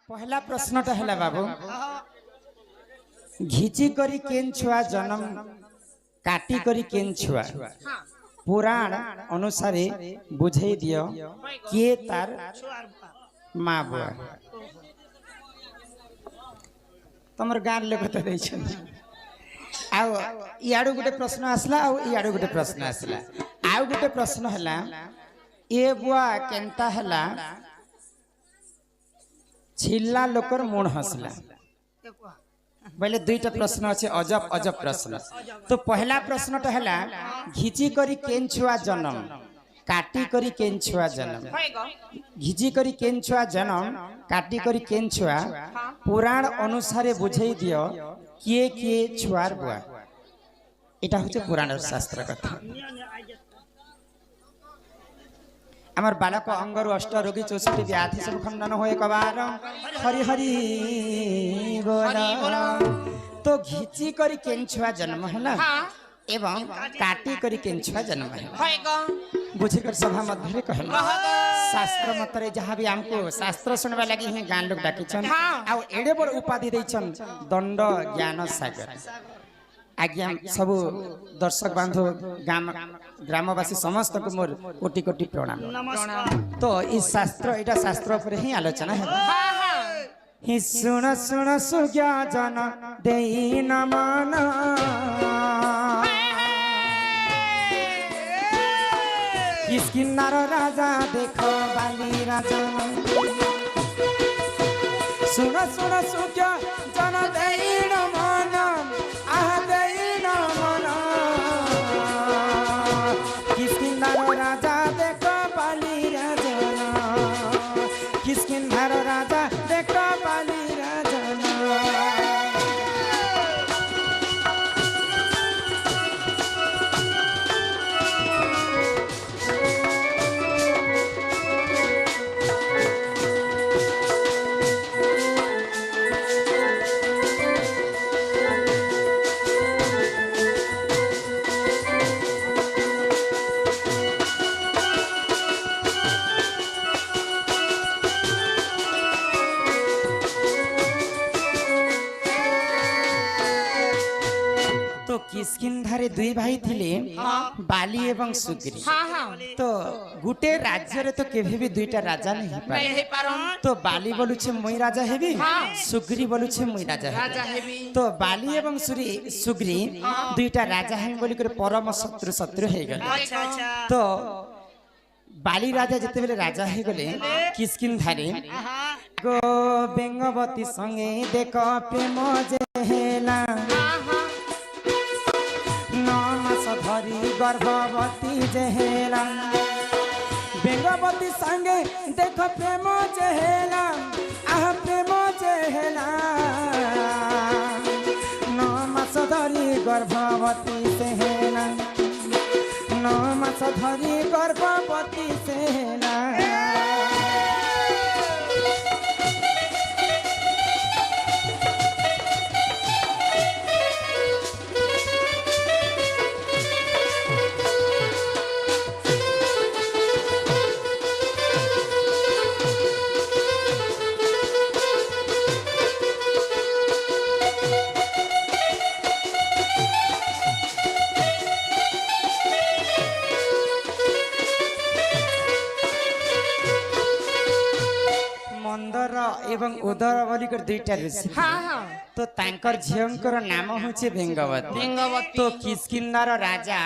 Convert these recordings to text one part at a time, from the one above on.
पहला प्रश्नटा है बाबू घिची करी केन छुआ जन्म काटी करी केन छुआ पुराण अनुसार बुझे दियो किए तार माँ बुआ तमर गान लोग तो आउ इाड़ू गोटे प्रश्न आसला इाड़ू गोटे प्रश्न आसला आउ गोटे प्रश्न है ए बुआ केनता है छिल्ला लोकर मुण हसला बोले दुईटा प्रश्न अच्छे अजब अजब प्रश्न। तो पहला प्रश्न तो है घिची करी केन छुआ जन्म काटी करी केन छुआ जन्म घिची करी केन छुआ जन्म काटी करी केन छुआ पुराण अनुसार बुझे दियो किए किए छुआर बुआ एटा होचे पुराण शास्त्र कथा। आमर बालक अंगरु अष्ट रोगी 64 व्याधि सब खंडन होए कबार हरि हरि बोल। तो घिची करी केन छुआ जन्म है एवं काटी करी केन छुआ जन्म है बुझे कर सभा मध्य कहल शास्त्र मतरे जहाँ भी हमको शास्त्र सुनवा लगी ही गान लोग डाकिछन आ एडे बड़ उपाधि दैछन दंड ज्ञान सागर। आज्ञा सब दर्शक बांधव ग्रामवासी समस्त को मोर कोटि कोटि प्रणाम। तो इस शास्त्र एटा शास्त्र पर ही आलोचना है हि सुन सुन सुज्ञा जन देई न मन किस्किन्नार राजा देखो बाली राजा सुन सुन सुज्ञा जन देई न मन आह देई न मन किस्किन्नार राजा देखो बाली राजा किस्किन्नार राजा देखो बाली राजा। तो किस्किन्धारे दुई भाई थिले बाली एवं सुग्री। तो गुटे राज्य रे तो केभे भी दुईटा राजा नहीं पारे। तो बाली बोलुछे मुई राजा हेबी सुग्री बोलुछे मुई राजा हेबी। तो बाली एवं सुग्री दुईटा राजा हेबी बोली करे परम शत्रु शत्रु हे गले। तो बाली राजा जते बेले राजा हे गले किस्किन्धारे गो बेंगवती संगे देखो प्रेम जेहेला धरी गर्भवती जहेला बेंगवती संगे देख प्रेम जहेला आह प्रेम जहेला 9 मास धरी गर्भवती सेहेला 9 मास धरी गर्भवती सेहेला। एवं उदर बोली कर दुईटा ऋषि तो तांकर झियंकर नाम होचे बेंगवती। तो किस्किन्नार राजा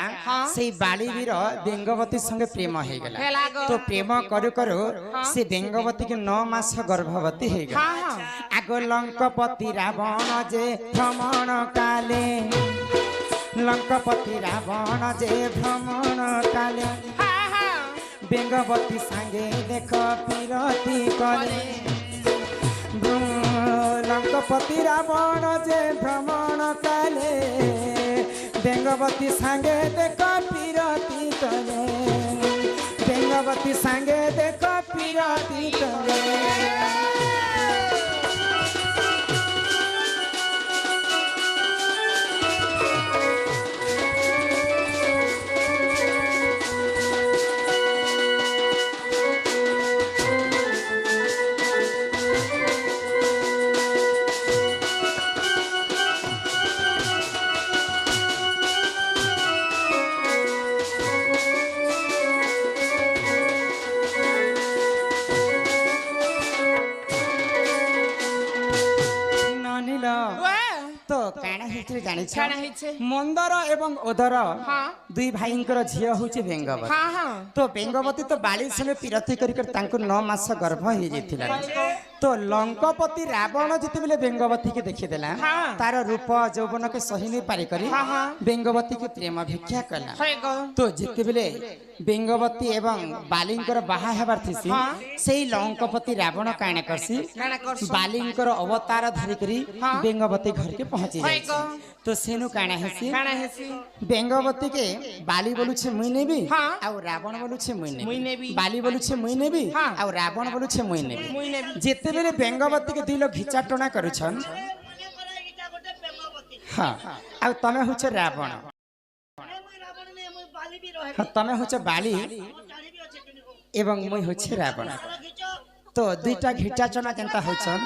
से बालीवीर बेंगवती संगे प्रेम हो गला। तो प्रेम करू करू से बेंगवती के 9 मास गर्भवती हो गला। आग लंकपति रावण जे भ्रमण काले लंकपति रावण जे भ्रमण काले बेंगवती संगे देख पीरती कले लंकपति रावण जे भ्रमण काले बेंगवती संगे देख पीरती कले बेंगवती संगे देख पीरती कले। জানিছ কাଣା হইছে মন্দর এবং ওদর হ্যাঁ দুই ভাইঙ্কর ঝিও হচ্ছে বেঙ্গবতী হ্যাঁ হ্যাঁ তো বেঙ্গবতী তো বালি সঙ্গে পিরতি করি তাঙ্কু 9 মাস গর্ভ হয়ে যাইতিলা তো লঙ্কপতি রাবণ যেতবেলে বেঙ্গবতী কে দেখিদেলা হ্যাঁ। তার রূপ যৌবনকে সহি নাই পারি করি হ্যাঁ, হ্যাঁ। বেঙ্গবতী কে প্রেম ভিক্ষা কলা হয় গো তো যেতবেলে বেঙ্গবতী এবং বালিঙ্কর বাহা হেবার থিসি হ্যাঁ। সেই লঙ্কপতি রাবণ কাণে করছি কাଣା করছ বালিঙ্কর অবতার ধরি করি হ্যাঁ। বেঙ্গবতী ঘরকে পৌঁছি হয় যাই গো তো সেনু কাণে হেসি কাଣା হেসি বেঙ্গবতী কে বালি বলুছে মুই নেবি হ্যাঁ। আর রাবণ বলুছে মুই মুই নেবি নেবি। বালি বলুছে মুই নেবি হ্যাঁ। আর রাবণ বলুছে মুই নেবি মুই নেবি যেতেবেলে বেঙ্গবতী কে দুই লোক ঘিচাটনা করুছন হ্যাঁ আর তুমি হচ্ছে রাবণ হ্যাঁ, তুমি হচ্ছে বালি এবং মুই হচ্ছে রাবণ তো দুইটা ঘিচাচনা যেটা হইছন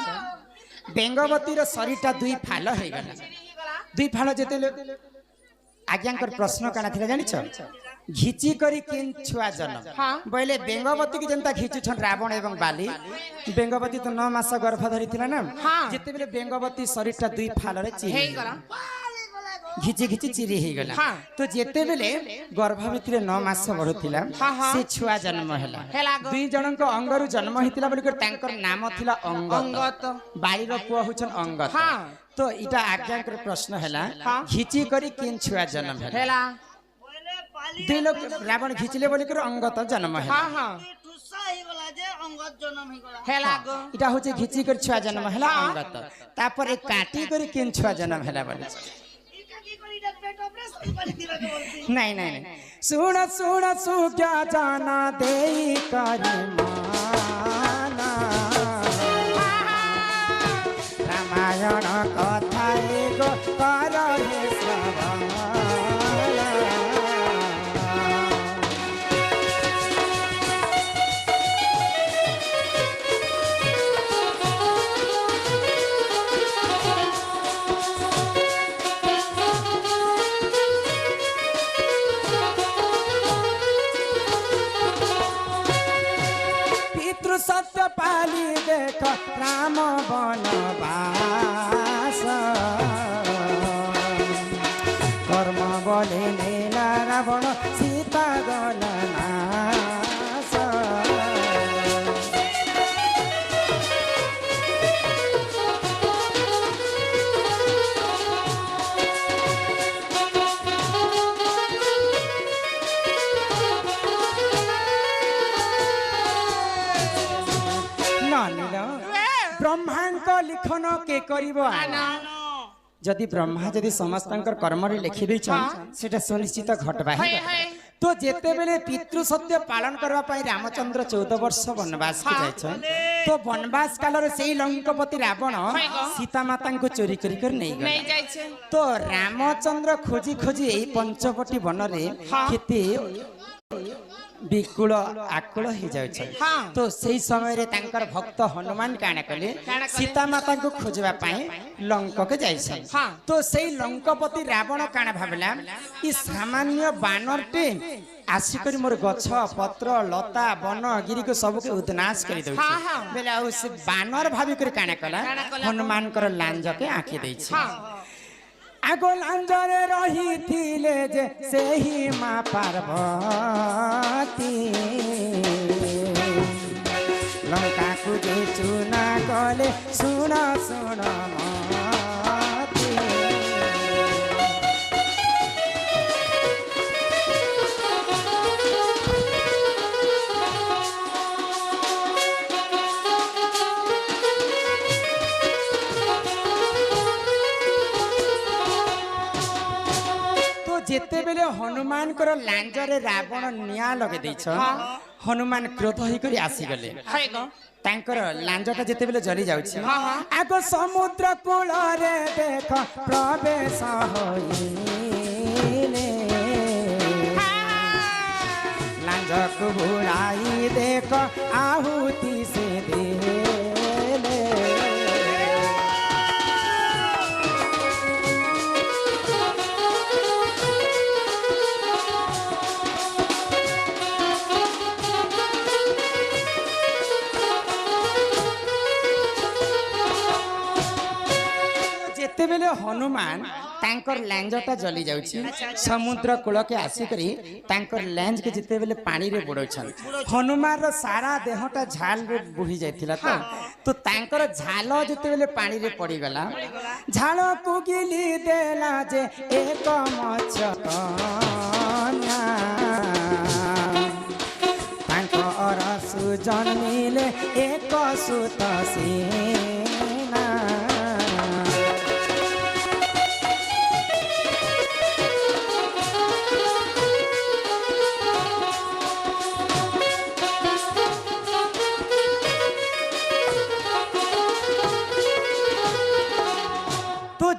বেঙ্গবতীর শরীরটা দুই ফাল হয়ে গেল দুই ফাল যেতেলে আজ্ঞাঙ্কর প্রশ্ন কানা ଥିଲା জানিছ ঘিচি করি কিন ছুয়া জন্ম হ্যাঁ। বইলে বেঙ্গবতী কি যেটা ঘিচুছন রাবণ এবং বালি বেঙ্গবতী তো 9 মাস গর্ভ ধরিଥିଲା না হ্যাঁ। যেতেবেলে বেঙ্গবতী শরীরটা দুই ফালরে চিরি হেই গলা ঘিচি ঘিচি চিরি হয়ে গলা হ্যাঁ। তো যেতেবেলে গর্ভ ভিতরে 9 মাস বড়ুଥିଲା হ্যাঁ, হ্যাঁ। সে ছুয়া জন্ম হেলা হেলা গো দুই জଣଙ୍କ ଅଙ୍ଗରୁ ଜନ୍ମ ହେଇଥିଲା ବୋଲି ତାଙ୍କର ନାମ ଥିଲା ଅଙ୍ଗତ ଅଙ୍ଗତ। ବାଳିର ପୁଅ ହଉଛନ୍ ଅଙ୍ଗତ ହଁ। ତ ଏଇଟା ଆଜ୍ଞାଙ୍କର ପ୍ରଶ୍ନ ହେଲା ହଁ। ଘିଚି କରି କିନ୍ ଛୁଆ ଜନ୍ମ ହେଲା হেলা ଦୁଇ ଲୋକ ରାବଣ ଘିଚିଲେ ବୋଲିକରି ଅଙ୍ଗତ ଜନ୍ମ ହେଲା হ্যাঁ হ্যাঁ হেলা গো ଏଇଟା ହଉଛି ଘିଚି କରି ଛୁଆ ଜନ୍ମ ହେଲା ଅଙ୍ଗତ ତାପରେ କାଟି କରି କିନ୍ ଛୁଆ ଜନ୍ମ ହେଲା ବୋଲି ନାଇଁ ନାଇଁ ନାଇଁ ଶୁଣ ଶୁଣ ସୁଜ୍ଞା ଜାନା ଦେଇ କରି ମାନା ରାମାୟଣ କଥା ଏଗୋ କର ହେ ଶ୍ରବଣ पितृ सत्य पाली देख राम बनवास कर्म बोले नीला रावण सीता गलनास ब्रह्मांक लिखन के करिबो जदि ब्रह्मा जदि समस्तंकर कर्म रे लिखि दैछन सेटा सुनिश्चित घटबा হয় হয় तो जेते बेले पितृ सत्य पालन करबा पई रामचंद्र 14 वर्ष वनवास के जायछन तो वनवास काल रे सेई लंकापति रावण सीता माता को चोरी करी कर नहीं गला নেই যাইছে तो रामचंद्र खोजी खोजी एई पंचवटी वन रे केते विकुल आकुल हो जाउछन हाँ। तो सही समय रे तांकर भक्त हनुमान काना कले काना कले? सीता माता को खोजबा पई लंका के जाइछन हाँ। तो सही लंकापति रावण काना भाबला ई सामान्य बानरटे आसिकरी मोर गछ पत्र लता वन गिरी को सब के उद्नाश करी दउछ हाँ, हाँ। बेले आ से बानर भाबी कर काना कला काना कला? हनुमान कर लांज के आंखी दैछ हाँ आगो लांजरे रही थिले जे सेही मां पार्वती लंका को जे चुना गले सुन सुन मती तो जेते बेले हनुमान कर लांजरे रावण निया लगे दैछ हनुमान क्रोध होई करी आसी गले হয় গো तांकर लांजटा जेते बेले जली जाउछि हाँ, हाँ। आगो समुद्र कूल रे देख प्रवेश होइले लांजक बुड़ाई देख आहुति से देले जेते बेले हनुमान तांकर लैंजटा जली जाउछि समुद्र कूल के आसी करी तांकर लैंज के जिते बेले पानी रे बुड़ौछन हनुमान रो सारा देहटा झाल रे बुही जाइथिला तो तांकर झाल जिते बेले पानी रे पड़ी गला झाल को गिली देला जे एक मछ कन्या तांकर सुजन्मिले एक सुत सेना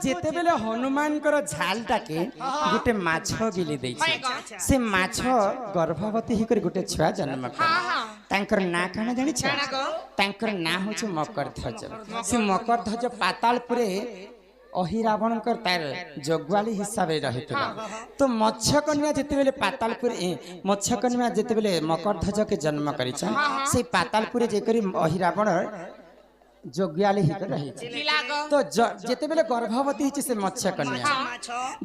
जेते बेले हनुमान कर झालटा के गोटे माछ गिली दै छै से माछ गर्भवती ही कर गोटे छुआ जन्म तांकर ना काना जानि छ तांकर ना होछ मकरध्वज से मकरध्वज पातालपुरे अहिरावण कर तार जगवाली हिसाब रे रहितला तो मत्स्यकन्या जेते बेले पातालपुरे मत्स्यकन्या जेते बेले मकरध्वज के जन्म करि छ से पातालपुरे जे करी अहिरावण जोग्याले ही कर रही तो जेते बेले गर्भवती हिचे से मत्स्य कन्या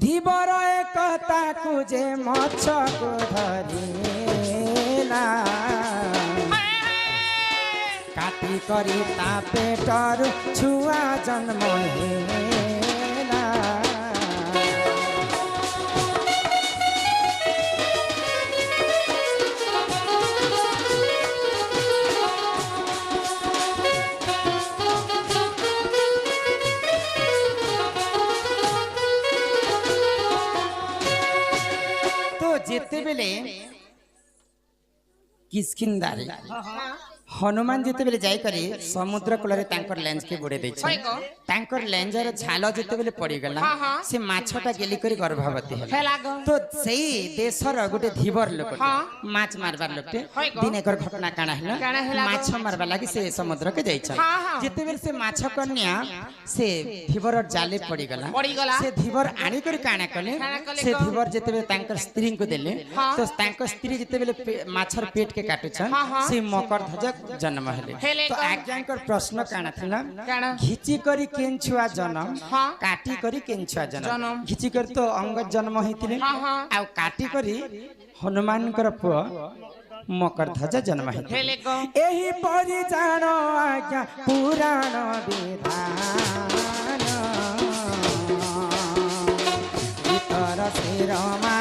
धीबर एकता कुजे मत्स्य को धरिला काटी करी ता पेटर छुआ जन्म हेला जेते बेले किसकिंदारी हनुमान जेते बेले जाई करी समुद्र कूल रे तांकर लेंज के बुड़े दै छै तांकर लेंजर झाल जेते बेले पड़ी गला से माछटा गेली करी गर्भवती हला तो सेही देशर गोटे धीवर लोक माछ मारबार लोकटे दिन एकर घटना काना हला माछ मारबा लागि से समुद्र के जाई छै जेते बेले से माछ कन्या से धीवर जाले पड़ी गला से धीवर आनी करी काना कले से धीवर जेते बेले तांकर स्त्री को देले तो तांकर स्त्री जेते बेले माछर पेट के काटु छ से मकरध्वज जन्म हेले तो आज्ञाकर प्रश्न काना थिला घिची करी केन छुआ जन्म काटी करी केन छुआ जन्म घिची कर तो अंगद जन्म हेतिले आ काटी करी हनुमान कर पुआ मकरध्वज जन्म हेतिले एही परि जानो आज्ञा पुराण विधान भीतर से रमा